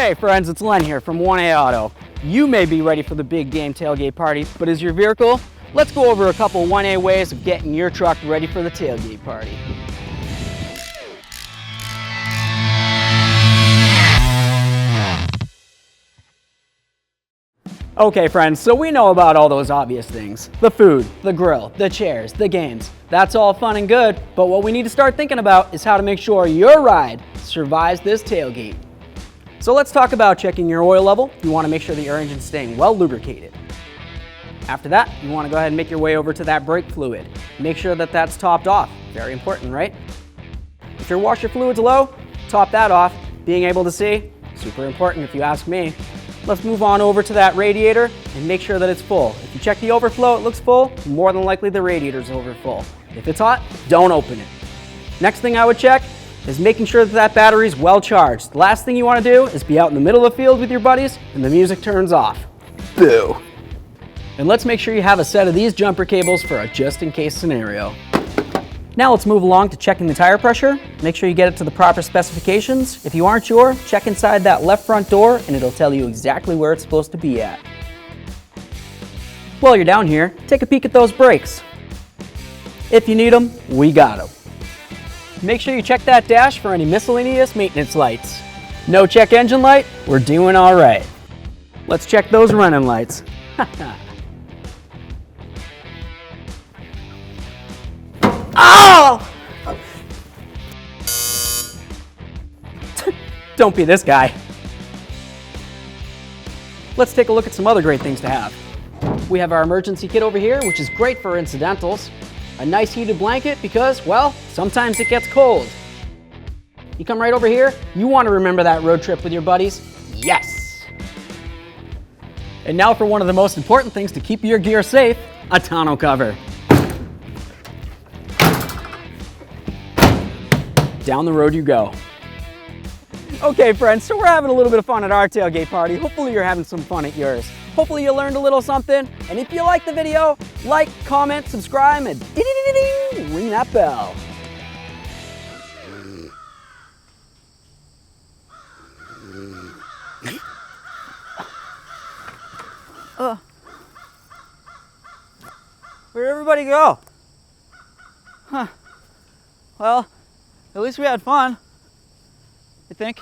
Hey friends, it's Len here from 1A Auto. You may be ready for the big game tailgate party, but is your vehicle? Let's go over a couple 1A ways of getting your truck ready for the tailgate party. Okay friends, so we know about all those obvious things. The food, the grill, the chairs, the games. That's all fun and good, but what we need to start thinking about is how to make sure your ride survives this tailgate. So let's talk about checking your oil level. You want to make sure that your engine's staying well lubricated. After that, you want to go ahead and make your way over to that brake fluid. Make sure that that's topped off. Very important, right? If your washer fluid's low, top that off. Being able to see, super important if you ask me. Let's move on over to that radiator and make sure that it's full. If you check the overflow, it looks full, more than likely the radiator's over full. If it's hot, don't open it. Next thing I would check is making sure that that battery's well charged. The last thing you want to do is be out in the middle of the field with your buddies and the music turns off. Boo! And let's make sure you have a set of these jumper cables for a just-in-case scenario. Now let's move along to checking the tire pressure. Make sure you get it to the proper specifications. If you aren't sure, check inside that left front door and it'll tell you exactly where it's supposed to be at. While you're down here, take a peek at those brakes. If you need them, we got them. Make sure you check that dash for any miscellaneous maintenance lights. No check engine light? We're doing all right. Let's check those running lights. Oh! Don't be this guy. Let's take a look at some other great things to have. We have our emergency kit over here, which is great for incidentals. A nice heated blanket because, well, sometimes it gets cold. You come right over here, you want to remember that road trip with your buddies? Yes! And now for one of the most important things to keep your gear safe, a tonneau cover. Down the road you go. Okay friends, so we're having a little bit of fun at our tailgate party. Hopefully you're having some fun at yours. Hopefully you learned a little something. And if you like the video, like, comment, subscribe, and ring that bell. Where'd everybody go? Huh. Well, at least we had fun, I think.